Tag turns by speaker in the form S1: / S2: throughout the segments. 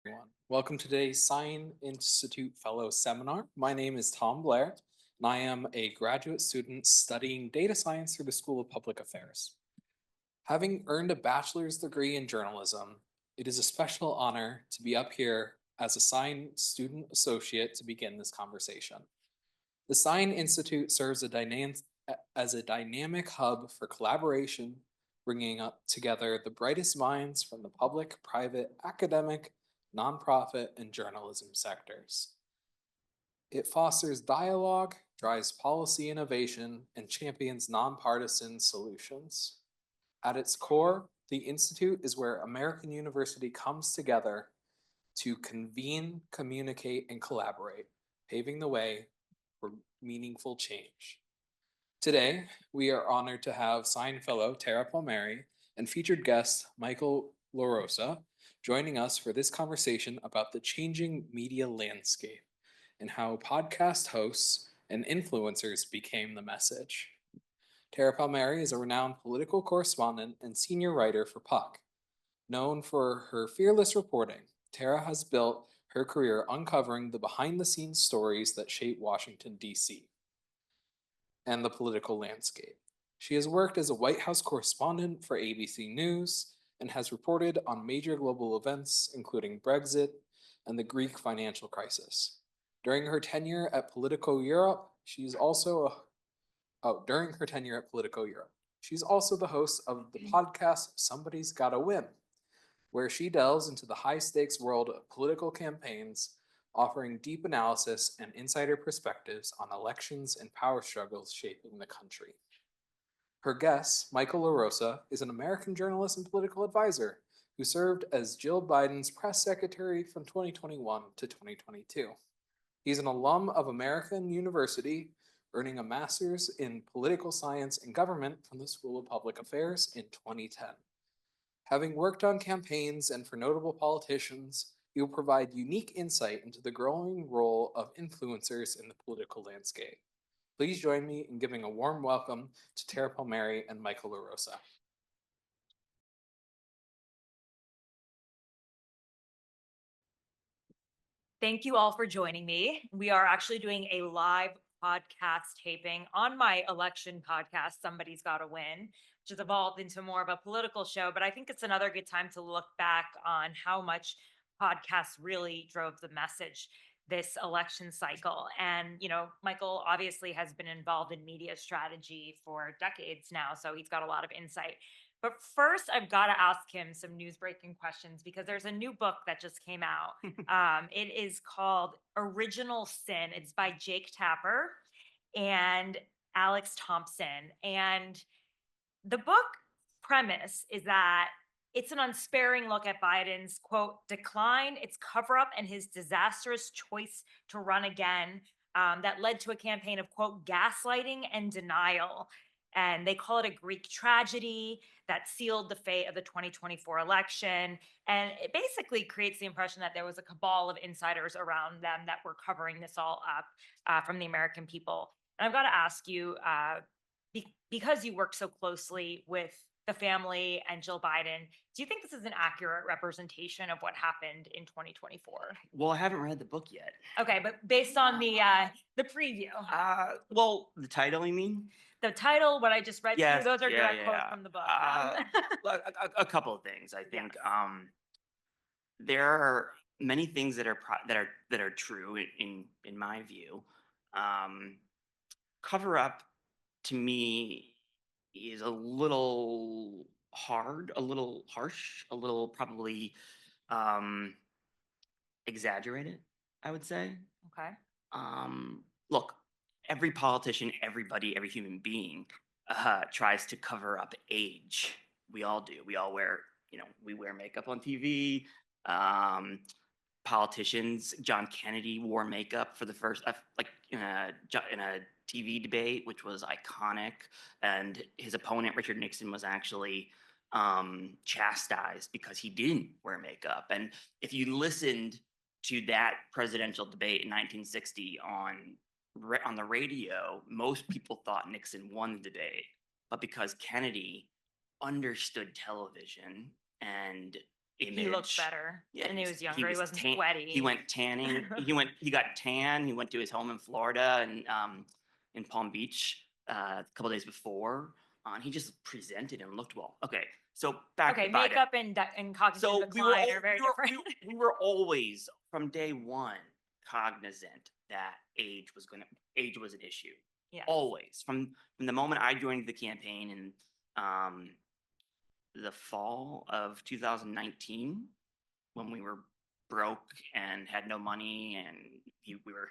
S1: everyone. Welcome to today's Sine Institute Fellow Seminar. My name is Tom Blair, and I am a graduate student studying data science through the School of Public Affairs. Having earned a bachelor's degree in journalism, it is a special honor to be up here as a Sine student associate to begin this conversation. The Sine Institute serves as a dynamic hub for collaboration, bringing up together the brightest minds from the public, private, academic, nonprofit, and journalism sectors. It fosters dialogue, drives policy innovation, and champions nonpartisan solutions. At its core, the Institute is where American university comes together to convene, communicate, and collaborate, paving the way for meaningful change. Today, we are honored to have Sine Fellow Tara Palmeri and featured guest Michael LaRosa joining us for this conversation about the changing media landscape and how podcast hosts and influencers became the message. Tara Palmeri is a renowned political correspondent and senior writer for Puck. Known for her fearless reporting, Tara has built her career uncovering the behind-the-scenes stories that shape Washington, D.C. and the political landscape. She has worked as a White House correspondent for ABC News and has reported on major global events, including Brexit and the Greek financial crisis. During her tenure at Politico Europe, she's also the host of the podcast Somebody's Gotta Win, where she delves into the high-stakes world of political campaigns, offering deep analysis and insider perspectives on elections and power struggles shaping the country. Her guest, Michael LaRosa, is an American journalist and political advisor who served as Jill Biden's press secretary from 2021 to 2022. He's an alum of American University, earning a master's in political science and government from the School of Public Affairs in 2010. Having worked on campaigns and for notable politicians, he will provide unique insight into the growing role of influencers in the political landscape. Please join me in giving a warm welcome to Tara Palmeri and Michael LaRosa.
S2: Thank you all for joining me. We are actually doing a live podcast taping on my election podcast, Somebody's Gotta Win, which has evolved into more of a political show. But I think it's another good time to look back on how much podcasts really drove the message this election cycle. And, Michael obviously has been involved in media strategy for decades now, so he's got a lot of insight. But first, I've got to ask him some news breaking questions because there's a new book that just came out. It is called Original Sin. It's by Jake Tapper and Alex Thompson. And the book premise is that it's an unsparing look at Biden's, quote, decline, its cover up, and his disastrous choice to run again that led to a campaign of, quote, gaslighting and denial. And they call it a Greek tragedy that sealed the fate of the 2024 election. And it basically creates the impression that there was a cabal of insiders around them that were covering this all up from the American people. And I've got to ask you, because you work so closely with the family and Jill Biden, do you think this is an accurate representation of what happened in 2024?
S3: Well, I haven't read the book yet.
S2: Okay, but based on the preview.
S3: Well, the title, you mean?
S2: The title, what I just read to you, those are direct quotes
S3: yeah.
S2: from the book.
S3: A couple of things, I think. There are many things that are true in my view. Cover up to me is a little hard, a little harsh, a little probably exaggerated, I would say.
S2: Okay.
S3: Look, every politician, everybody, every human being tries to cover up age. We all do. We all wear, we wear makeup on TV. Politicians, John Kennedy wore makeup for the first, in a TV debate, which was iconic. And his opponent, Richard Nixon, was actually chastised because he didn't wear makeup. And if you listened to that presidential debate in 1960 on the radio, most people thought Nixon won the debate, but because Kennedy understood television and image.
S2: He looked better
S3: Yeah,
S2: when he was younger. He wasn't sweaty.
S3: He went tanning. He got tan. He went to his home in Florida and in Palm Beach a couple days before. And he just presented and looked well. Okay, so back
S2: Okay,
S3: to Biden.
S2: makeup and cognitive
S3: So
S2: decline are very different.
S3: we were always from day one cognizant that age was an issue.
S2: Yeah.
S3: Always from the moment I joined the campaign in the fall of 2019, when we were broke and had no money and we were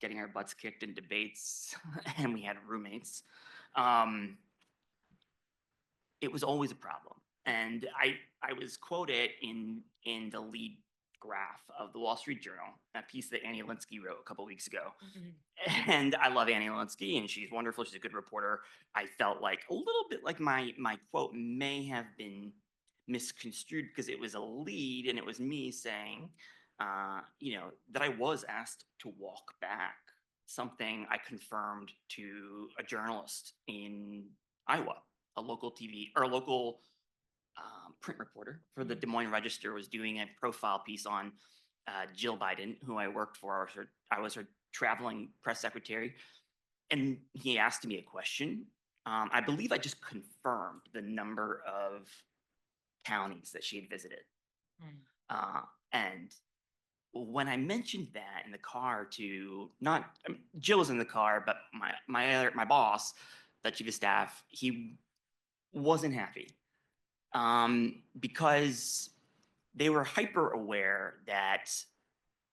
S3: getting our butts kicked in debates and we had roommates. It was always a problem. And I was quoted in the lead graph of the Wall Street Journal, a piece that Annie Linsky wrote a couple weeks ago.
S2: Mhm.
S3: And I love Annie Linsky, and she's wonderful. She's a good reporter. I felt like a little bit like my quote may have been misconstrued because it was a lead, and it was me saying, that I was asked to walk back something I confirmed to a journalist in Iowa, a local TV or a local print reporter for the Des Moines Register was doing a profile piece on Jill Biden, who I worked for. I was her traveling press secretary, and he asked me a question. I believe I just confirmed the number of counties that she had visited. And when I mentioned that in the car to Jill was in the car, but my boss, the chief of staff, he wasn't happy because they were hyper aware that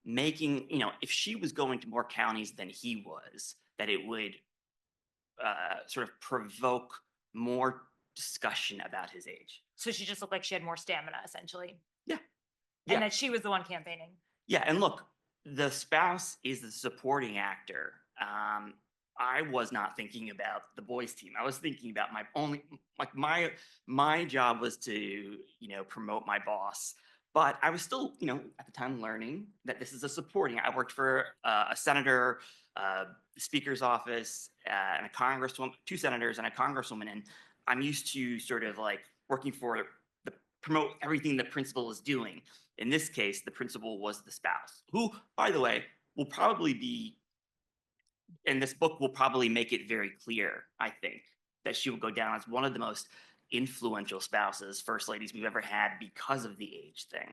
S3: making, if she was going to more counties than he was, that it would sort of provoke more discussion about his age.
S2: So she just looked like she had more stamina, essentially.
S3: Yeah.
S2: And that she was the one campaigning.
S3: Yeah, and look, the spouse is the supporting actor. I was not thinking about the boys' team. I was thinking about my job was to promote my boss. But I was still, at the time learning that this is a supporting. I worked for a senator, the speaker's office, and a congresswoman, 2 senators and a congresswoman, and I'm used to sort of like working for promote everything the principal is doing. In this case, the principal was the spouse, who, by the way, will probably be, and this book will probably make it very clear, I think, that she will go down as one of the most influential spouses, first ladies we've ever had because of the age thing.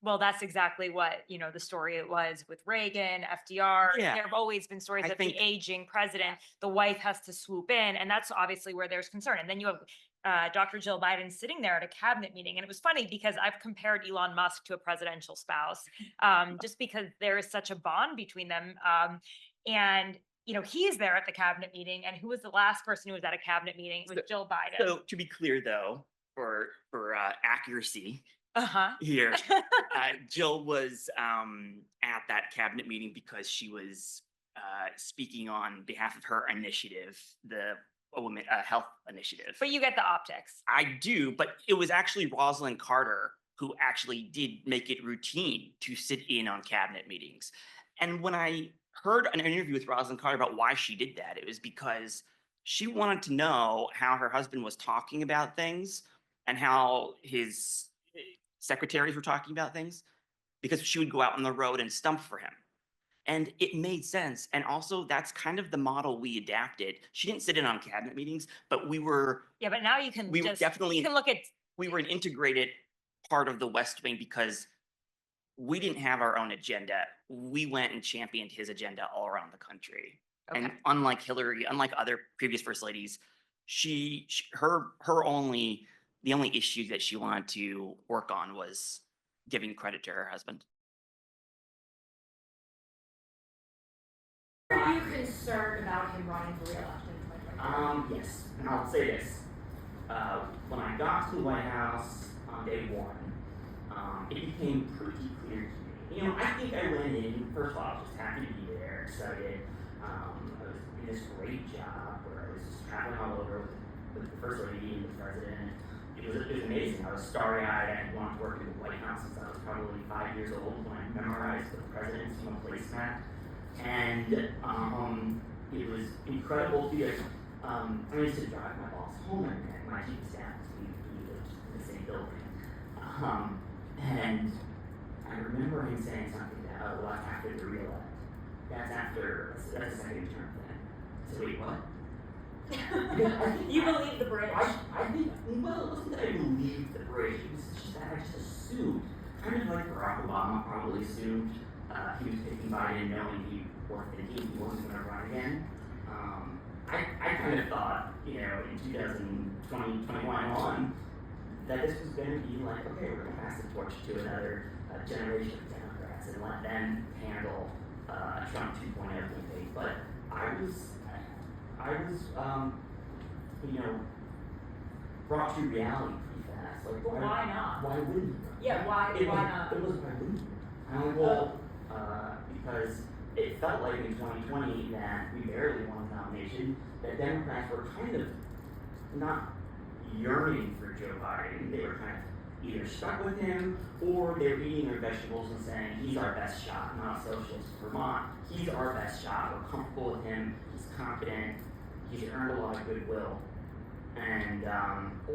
S2: Well, that's exactly what, the story it was with Reagan, FDR.
S3: Yeah.
S2: There have always been stories of the aging president, the wife has to swoop in, and that's obviously where there's concern. And then you have Dr. Jill Biden sitting there at a cabinet meeting. And it was funny because I've compared Elon Musk to a presidential spouse, just because there is such a bond between them. And he's there at the cabinet meeting, and who was the last person who was at a cabinet meeting? It was Jill Biden.
S3: So to be clear, though, for accuracy,
S2: Uh-huh.
S3: here, Jill was at that cabinet meeting because she was speaking on behalf of her initiative, the women health initiative.
S2: But you get the optics.
S3: I do, but it was actually Rosalind Carter who actually did make it routine to sit in on cabinet meetings. And when I heard an interview with Rosalind Carter about why she did that, it was because she wanted to know how her husband was talking about things and how his secretaries were talking about things, because she would go out on the road and stump for him. And it made sense. And also that's kind of the model we adapted. She didn't sit in on cabinet meetings, but we were.
S2: Yeah, but now you can
S3: we
S2: just,
S3: definitely,
S2: you can look at.
S3: We were an integrated part of the West Wing because we didn't have our own agenda. We went and championed his agenda all around the country.
S2: Okay.
S3: And unlike Hillary, unlike other previous first ladies, the only issue that she wanted to work on was giving credit to her husband.
S2: Are you concerned about him running for re-election in 2024?
S3: Yes, and I'll say this. When I got to the White House on day one, it became pretty clear to me. I think I went in, first of all, I was just happy to be there, excited. I was in this great job where I was just traveling all over with the First Lady and the President. It was amazing. I was starry-eyed. I had wanted to work in the White House since I was probably 5 years old when I memorized the president's placemat. And it was incredible to be I used to drive my boss home every day. My chief of staff, we lived in the same building. And I remember him saying something that, well, that's after the reelect. That's a second term thing. So wait, what?
S2: You believe the bridge?
S3: I think, well, it wasn't that I believed the bridge. It was just that I just assumed, kind of like Barack Obama probably assumed he was picking Biden knowing he wasn't going to run again. I kind of thought, in 2020, 21, that this was going to be like, okay, we're going to pass the torch to another generation of Democrats and let them handle Trump 2.0 campaign. But I was, brought to reality pretty fast. Like,
S2: Well, why not?
S3: Why wouldn't you?
S2: Yeah, why not?
S3: It was why wouldn't you? Because it felt like in 2020 that we barely won the nomination, that Democrats were kind of not yearning for Joe Biden. They were kind of either stuck with him or they were eating their vegetables and saying, he's our best shot, not a socialist Vermont. He's our best shot. We're comfortable with him. He's competent. He's earned a lot of goodwill. And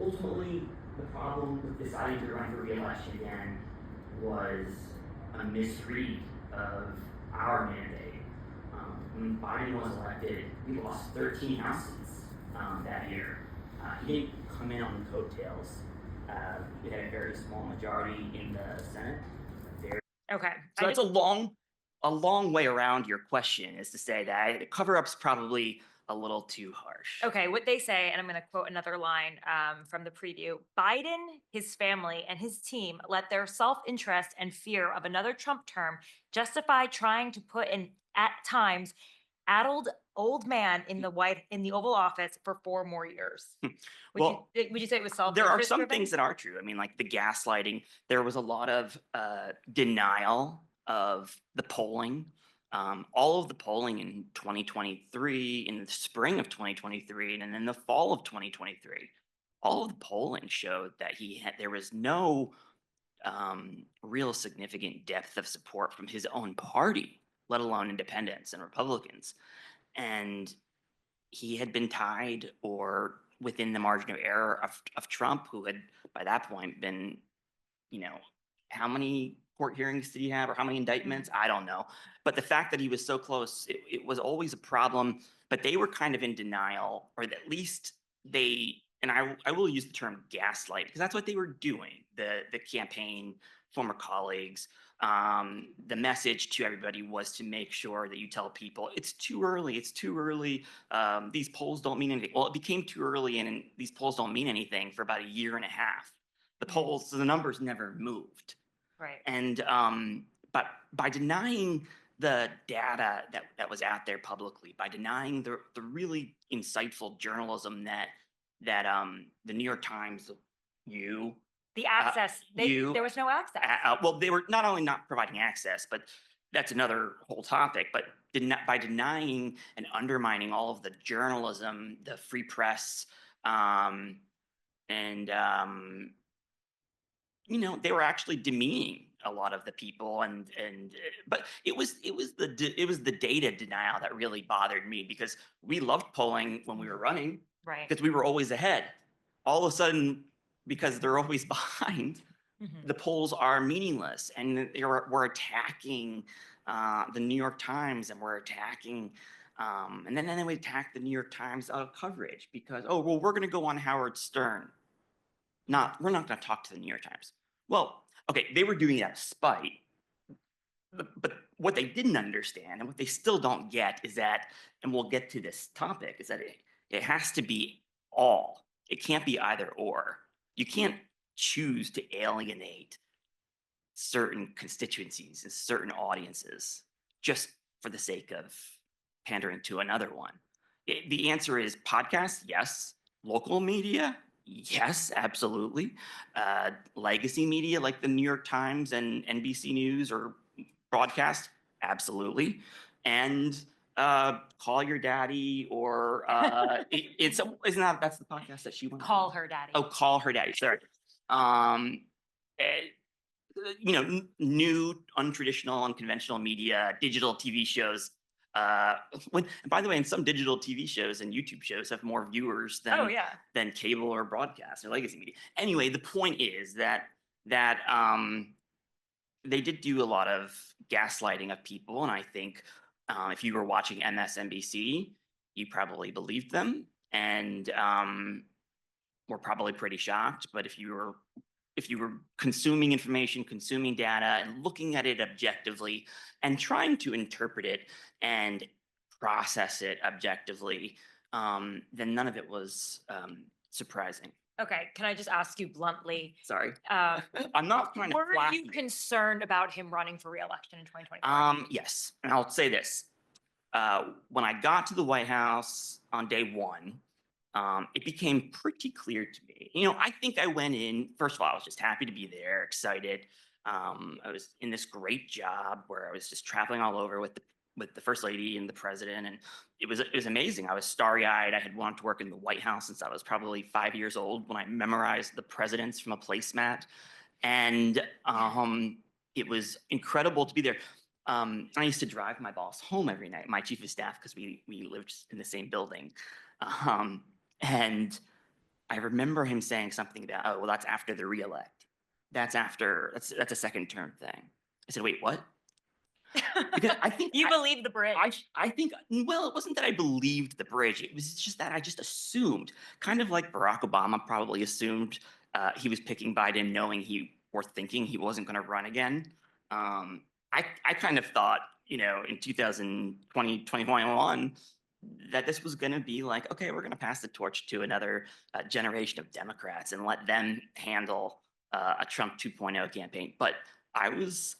S3: ultimately, the problem with deciding to run for re-election again was a misread of our mandate. When Biden was elected, we lost 13 House seats that year. He didn't come in on the coattails. We had a very small majority in the Senate.
S2: Okay.
S3: So that's a long way around your question, is to say that the cover-up's probably a little too harsh.
S2: Okay, what they say, and I'm going to quote another line from the preview: Biden, his family, and his team let their self-interest and fear of another Trump term justify trying to put an, at times, addled old man in the Oval Office for 4 more years. Would you say it was self-interest?
S3: There are some
S2: driven?
S3: things that are true. I mean, like the gaslighting. There was a lot of denial of the polling. All of the polling in 2023, in the spring of 2023, and then in the fall of 2023, all of the polling showed that there was no real significant depth of support from his own party, let alone independents and Republicans. And he had been tied or within the margin of error of Trump, who had by that point been, how many court hearings did he have or how many indictments? I don't know. But the fact that he was so close, it was always a problem. But they were kind of in denial, or at least and I will use the term gaslight, because that's what they were doing. The campaign, former colleagues, the message to everybody was to make sure that you tell people it's too early. These polls don't mean anything. Well, it became too early, and these polls don't mean anything for about a year and a half. The numbers never moved.
S2: Right.
S3: And but by denying the data that was out there publicly, by denying the really insightful journalism that the New York Times,
S2: The access, there was no access.
S3: well, they were not only not providing access, but that's another whole topic. But by denying and undermining all of the journalism, the free press, they were actually demeaning a lot of the people, but it was the data denial that really bothered me, because we loved polling when we were running,
S2: Right.
S3: because we were always ahead. All of a sudden, because they're always behind, the polls are meaningless, and we're attacking the New York Times, and we're attacking, and then we attack the New York Times coverage, because we're going to go on Howard Stern. We're not going to talk to the New York Times. Well, okay, they were doing it out of spite, but what they didn't understand, and what they still don't get, is that, and we'll get to this topic, is that it has to be all. It can't be either or. You can't choose to alienate certain constituencies and certain audiences just for the sake of pandering to another one. The answer is podcasts, yes. Local media, yes, absolutely. Legacy media like the New York Times and NBC News or broadcast, absolutely. And Call Your Daddy, or that's the podcast that she went
S2: Call Her Daddy.
S3: Oh, Call Her Daddy. Sorry. New, untraditional, unconventional media, digital TV shows, When, by the way, in some digital TV shows and YouTube shows have more viewers
S2: Oh, yeah.
S3: than cable or broadcast or legacy media. Anyway, the point is that they did do a lot of gaslighting of people, and I think if you were watching MSNBC, you probably believed them, and were probably pretty shocked. But if you were consuming information, consuming data, and looking at it objectively, and trying to interpret it and process it objectively, then none of it was surprising.
S2: Okay, can I just ask you bluntly,
S3: Sorry,
S2: uh,
S3: I'm not trying to.
S2: were
S3: flatter
S2: you concerned about him running for re-election in 2024?
S3: Yes, and I'll say this. When I got to the White House on day one, it became pretty clear to me. I think I went in, first of all, I was just happy to be there, excited. I was in this great job where I was just traveling all over with the First Lady and the President, and it was amazing. I was starry-eyed. I had wanted to work in the White House since I was probably 5 years old when I memorized the presidents from a placemat. And it was incredible to be there. I used to drive my boss home every night, my chief of staff, because we lived in the same building. And I remember him saying something about, oh, well, that's after the reelect. That's a second term thing. I said, wait, what? Because I think
S2: You believe the bridge.
S3: I think, well, it wasn't that I believed the bridge. It was just that I just assumed, kind of like Barack Obama probably assumed he was picking Biden knowing or thinking he wasn't going to run again. I kind of thought, in 2020, 2021, that this was going to be like, okay, we're going to pass the torch to another generation of Democrats and let them handle a Trump 2.0 campaign. But I was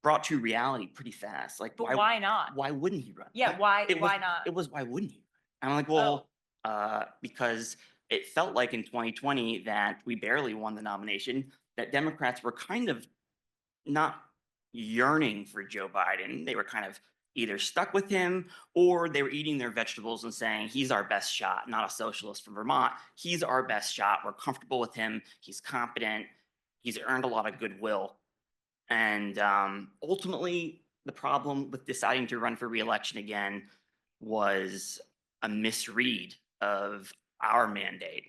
S3: brought to reality pretty fast. Like,
S2: But why not?
S3: Why wouldn't he run?
S2: Yeah, why not?
S3: It was, why wouldn't he? I'm like, well, because it felt like in 2020 that we barely won the nomination, that Democrats were kind of not yearning for Joe Biden. They were kind of either stuck with him or they were eating their vegetables and saying, he's our best shot, not a socialist from Vermont. He's our best shot. We're comfortable with him. He's competent. He's earned a lot of goodwill. And ultimately, the problem with deciding to run for re-election again was a misread of our mandate.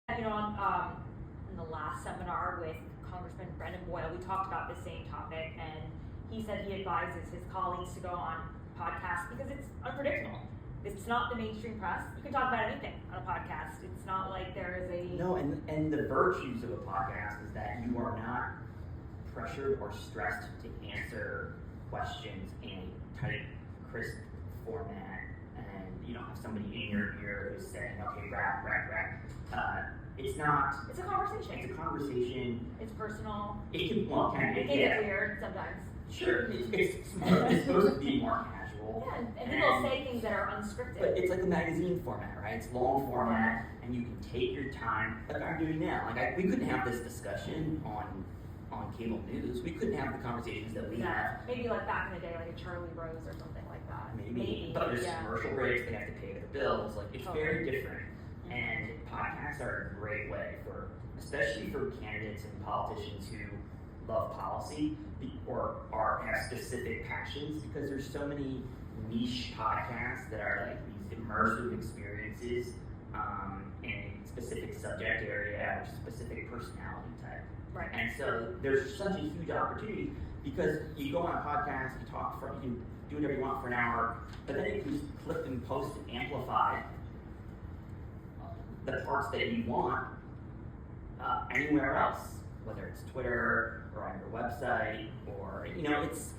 S2: In the last seminar with Congressman Brendan Boyle, we talked about the same topic, and he said he advises his colleagues to go on podcasts because it's unpredictable. It's not the mainstream press. You can talk about anything on a podcast. It's not like there is a...
S3: No, and the virtues of a podcast is that you are not pressured or stressed to answer questions in a tight, crisp format, and you don't have somebody in your ear who's saying, okay, rap. It's not... It's a conversation. It's a conversation.
S2: It's personal.
S3: It can
S2: It can get weird sometimes.
S3: Sure, it's supposed to be more casual.
S2: Yeah, and people say things that are unscripted.
S3: But it's like a magazine format, right? It's long format, and you can take your time, like I'm doing now. Like we couldn't have this discussion on cable news. We couldn't have the conversations that we have.
S2: Maybe like back in the day, like a Charlie Rose or something like that.
S3: Maybe. But there's commercial breaks. They have to pay their bills. Like it's very different. And podcasts are a great way especially for candidates and politicians who love policy or have specific passions, because there's so many niche podcasts that are like these immersive experiences in a specific subject area or specific personality type.
S2: Right.
S3: And so there's such a huge opportunity because you go on a podcast, you can do whatever you want for an hour, but then you can just click and post and amplify the parts that you want anywhere else, whether it's Twitter or on your website, or it's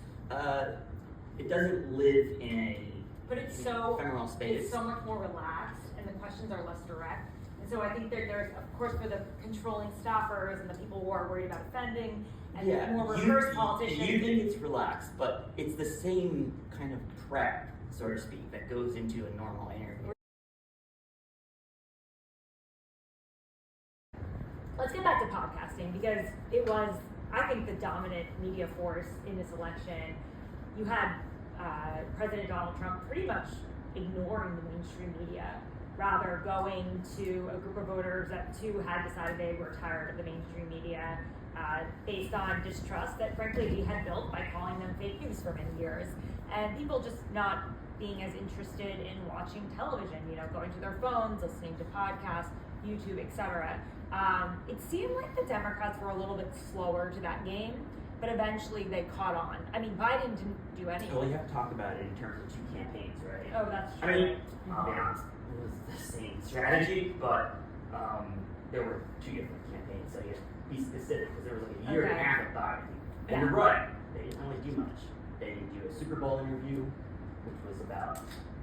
S3: it doesn't live in a ephemeral space.
S2: It's so much more relaxed, and the questions are less direct. And so I think there's, of course, for the controlling staffers and the people who are worried about offending and the more reverse politicians.
S3: You think it's relaxed, but it's the same kind of prep, so to speak, that goes into a normal interview.
S2: Let's get back to podcasting, because it was, I think, the dominant media force in this election. You had President Donald Trump pretty much ignoring the mainstream media rather going to a group of voters that too had decided they were tired of the mainstream media, based on distrust that frankly we had built by calling them fake news for many years, and people just not being as interested in watching television, going to their phones, listening to podcasts, YouTube, etc. It seemed like the Democrats were a little bit slower to that game, but eventually they caught on. I mean, Biden didn't do anything.
S4: Well, you have to talk about it in terms of two campaigns, right?
S2: Oh, that's true.
S4: I mean, I'll be honest, it was the same strategy, but there were two different campaigns, so you have to be specific, because there was like a year and a
S2: Okay.
S4: half of Biden. And
S2: Yeah.
S4: you're right, they didn't really do much. They didn't do a Super Bowl interview, which was about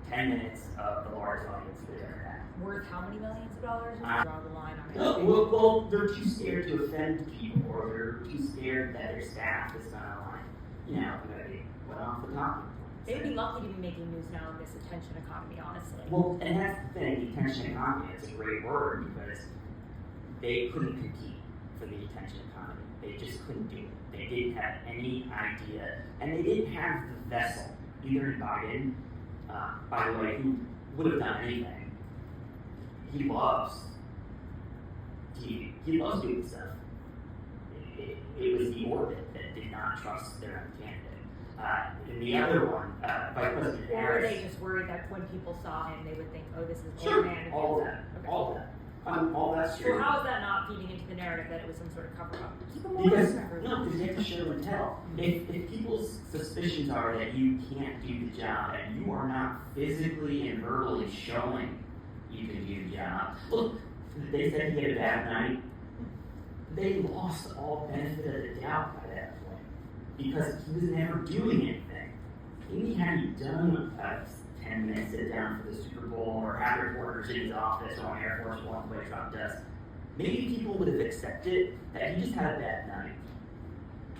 S4: 10 minutes of the largest audience they've ever had.
S2: Worth how many millions of dollars? Just draw the line on it.
S4: No, well, they're too scared to offend people, or they're too scared that their staff is gonna maybe put off the talking points.
S2: They'd be lucky to be making news now in this attention economy, honestly.
S4: Well, and that's the thing, the attention economy, it's a great word because they couldn't compete for the attention economy. They just couldn't do it. They didn't have any idea, and they didn't have the vessel, either in Biden, by the way, who would have done anything. He loves TV. He loves doing stuff. It was the orbit that did not trust their own candidate. And the other one, Vice President
S2: Or were
S4: Harris.
S2: they just worried that when people saw him, they would think, oh, this is an
S4: Sure,
S2: old man?
S4: all of that,
S2: Okay.
S4: all of that. All that's
S2: So
S4: true.
S2: how is that not feeding into the narrative that it was some sort of cover up? Keep them
S4: Because
S2: honest,
S4: no, because you have to show and tell. If people's suspicions are that you can't do the job and you are not physically and verbally showing you can do the job. Look, they said he had a bad night. They lost all benefit of the doubt by that point because he was never doing anything. Maybe had he done a 10-minute sit down for the Super Bowl or had reporters in his office on Air Force One the way Trump does, maybe people would have accepted that he just had a bad night.